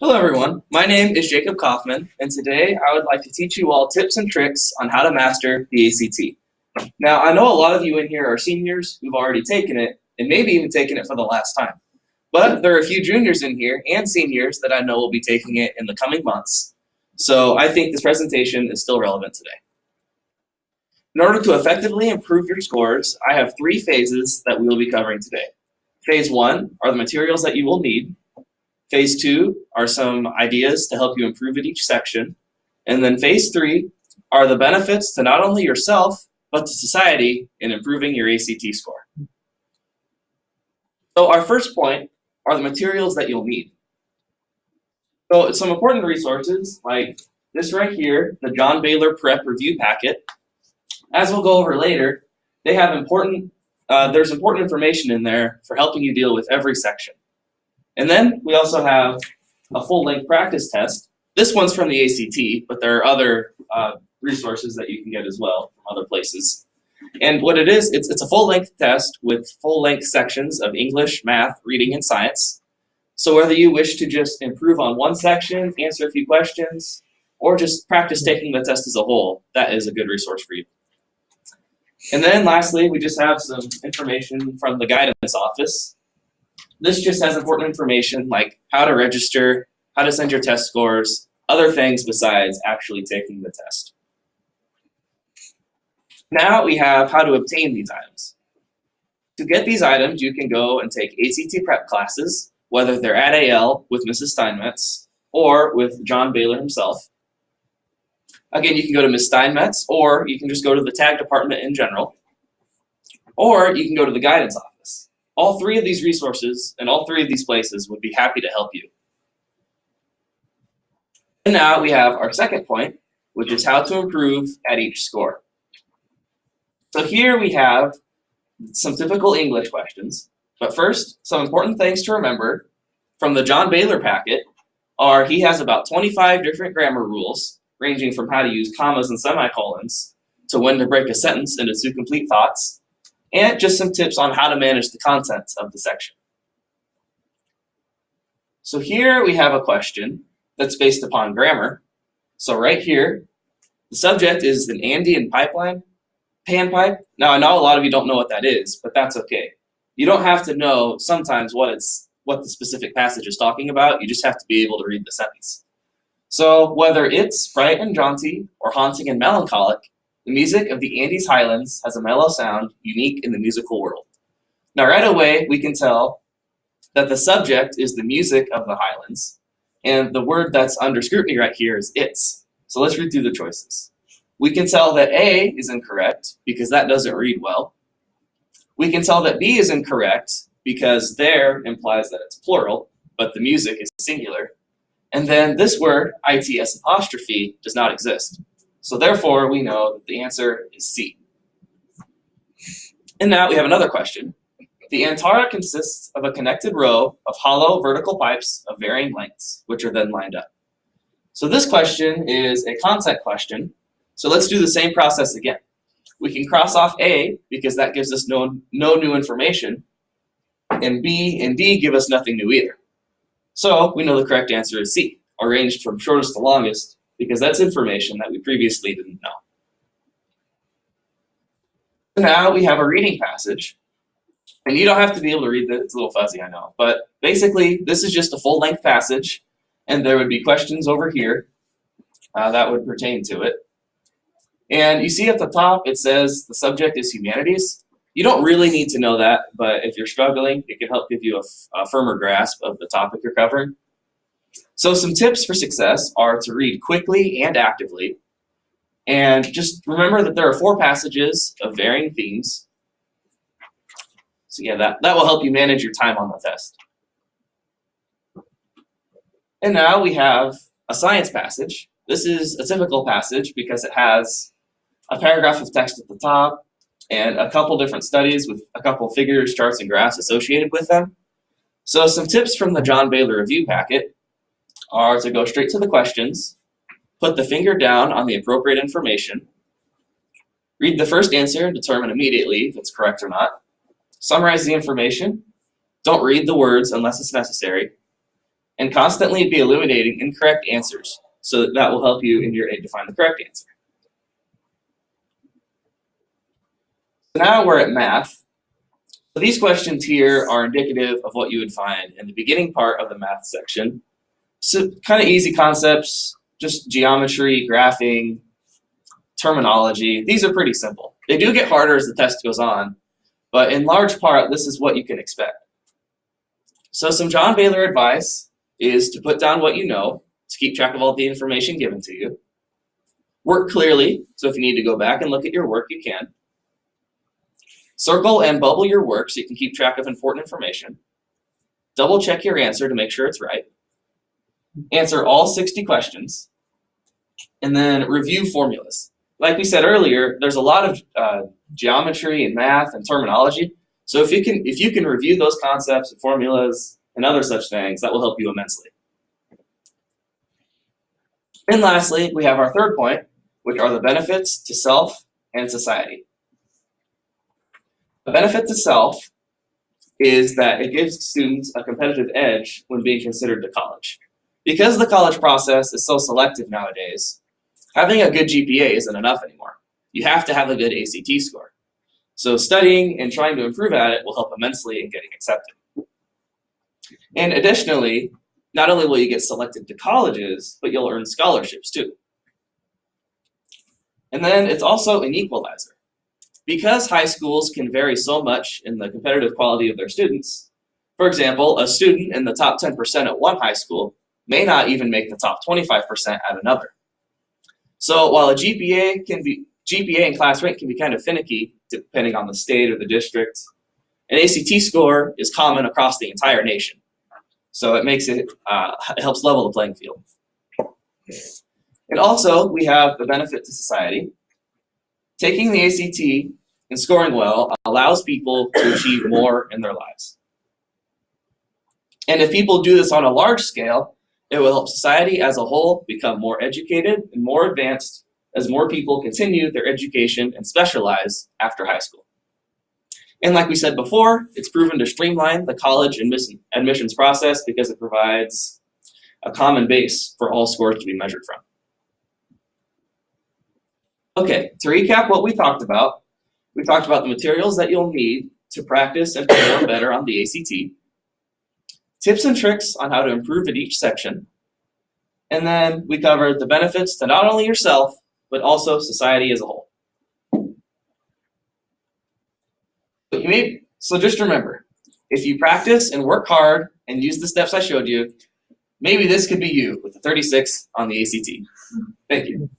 Hello everyone, my name is Jacob Kaufman, and today I would like to teach you all tips and tricks on how to master the ACT. Now, I know a lot of you in here are seniors who've already taken it, and maybe even taken it for the last time. But there are a few juniors in here and seniors that I know will be taking it in the coming months. So I think this presentation is still relevant today. In order to effectively improve your scores, I have three phases that we will be covering today. Phase 1 are the materials that you will need. Phase 2 are some ideas to help you improve at each section. And then Phase 3 are the benefits to not only yourself, but to society in improving your ACT score. So our first point are the materials that you'll need. So some important resources like this right here, the John Baylor Prep Review Packet. As we'll go over later, they have there's important information in there for helping you deal with every section. And then we also have a full-length practice test. This one's from the ACT, but there are other resources that you can get as well from other places. And what it is, it's a full-length test with full-length sections of English, math, reading, and science. So whether you wish to just improve on one section, answer a few questions, or just practice taking the test as a whole, that is a good resource for you. And then lastly, we just have some information from the guidance office. This just has important information like how to register, how to send your test scores, other things besides actually taking the test. Now we have how to obtain these items. To get these items, you can go and take ACT prep classes, whether they're at AL with Mrs. Steinmetz or with John Baylor himself. Again, you can go to Ms. Steinmetz, or you can just go to the tag department in general, or you can go to the guidance office. All three of these resources and all three of these places would be happy to help you. And now we have our second point, which is how to improve at each score. So here we have some typical English questions. But first, some important things to remember from the John Baylor packet are he has about 25 different grammar rules, ranging from how to use commas and semicolons to when to break a sentence into two complete thoughts, and just some tips on how to manage the content of the section. So here we have a question that's based upon grammar. So right here, the subject is an Andean pipeline, panpipe. Now I know a lot of you don't know what that is, but that's okay. You don't have to know sometimes what the specific passage is talking about. You just have to be able to read the sentence. So whether it's bright and jaunty or haunting and melancholic, the music of the Andes Highlands has a mellow sound unique in the musical world. Now right away, we can tell that the subject is the music of the Highlands, and the word that's under scrutiny right here is its. So let's read through the choices. We can tell that A is incorrect because that doesn't read well. We can tell that B is incorrect because there implies that it's plural, but the music is singular. And then this word, its apostrophe, does not exist. So therefore, we know that the answer is C. And now we have another question. The antara consists of a connected row of hollow vertical pipes of varying lengths, which are then lined up. So this question is a content question. So let's do the same process again. We can cross off A because that gives us no new information, and B and D give us nothing new either. So we know the correct answer is C, arranged from shortest to longest, because that's information that we previously didn't know. So now we have a reading passage, and you don't have to be able to read this. It's a little fuzzy, I know, but basically this is just a full-length passage, and there would be questions over here that would pertain to it. And you see at the top, it says the subject is humanities. You don't really need to know that, but if you're struggling, it can help give you a firmer grasp of the topic you're covering. So some tips for success are to read quickly and actively. And just remember that there are 4 passages of varying themes. So yeah, that will help you manage your time on the test. And now we have a science passage. This is a typical passage because it has a paragraph of text at the top and a couple different studies with a couple figures, charts, and graphs associated with them. So some tips from the John Baylor Review Packet are to go straight to the questions, put the finger down on the appropriate information, read the first answer and determine immediately if it's correct or not, summarize the information, don't read the words unless it's necessary, and constantly be eliminating incorrect answers. So that will help you in your aid to find the correct answer. So now we're at math. So these questions here are indicative of what you would find in the beginning part of the math section. So kind of easy concepts, just geometry, graphing, terminology. These are pretty simple. They do get harder as the test goes on, but in large part, this is what you can expect. So some John Baylor advice is to put down what you know, to keep track of all the information given to you. Work clearly, so if you need to go back and look at your work, you can. Circle and bubble your work so you can keep track of important information. Double check your answer to make sure it's right. Answer all 60 questions. And then review formulas. Like we said earlier, there's a lot of geometry and math and terminology. So if you can review those concepts and formulas and other such things, that will help you immensely. And lastly, we have our third point, which are the benefits to self and society. The benefit to self is that it gives students a competitive edge when being considered to college. Because the college process is so selective nowadays, having a good GPA isn't enough anymore. You have to have a good ACT score. So studying and trying to improve at it will help immensely in getting accepted. And additionally, not only will you get selected to colleges, but you'll earn scholarships too. And then it's also an equalizer. Because high schools can vary so much in the competitive quality of their students, for example, a student in the top 10% at one high school may not even make the top 25% at another. So while a GPA and class rank can be kind of finicky depending on the state or the district, an ACT score is common across the entire nation. So it helps level the playing field. And also, we have the benefit to society. Taking the ACT and scoring well allows people to achieve more in their lives. And if people do this on a large scale, it will help society as a whole become more educated and more advanced as more people continue their education and specialize after high school. And like we said before, it's proven to streamline the college admissions process because it provides a common base for all scores to be measured from. Okay, to recap what we talked about the materials that you'll need to practice and perform better on the ACT, tips and tricks on how to improve at each section, and then we covered the benefits to not only yourself, but also society as a whole. So just remember, if you practice and work hard and use the steps I showed you, maybe this could be you with a 36 on the ACT. Thank you.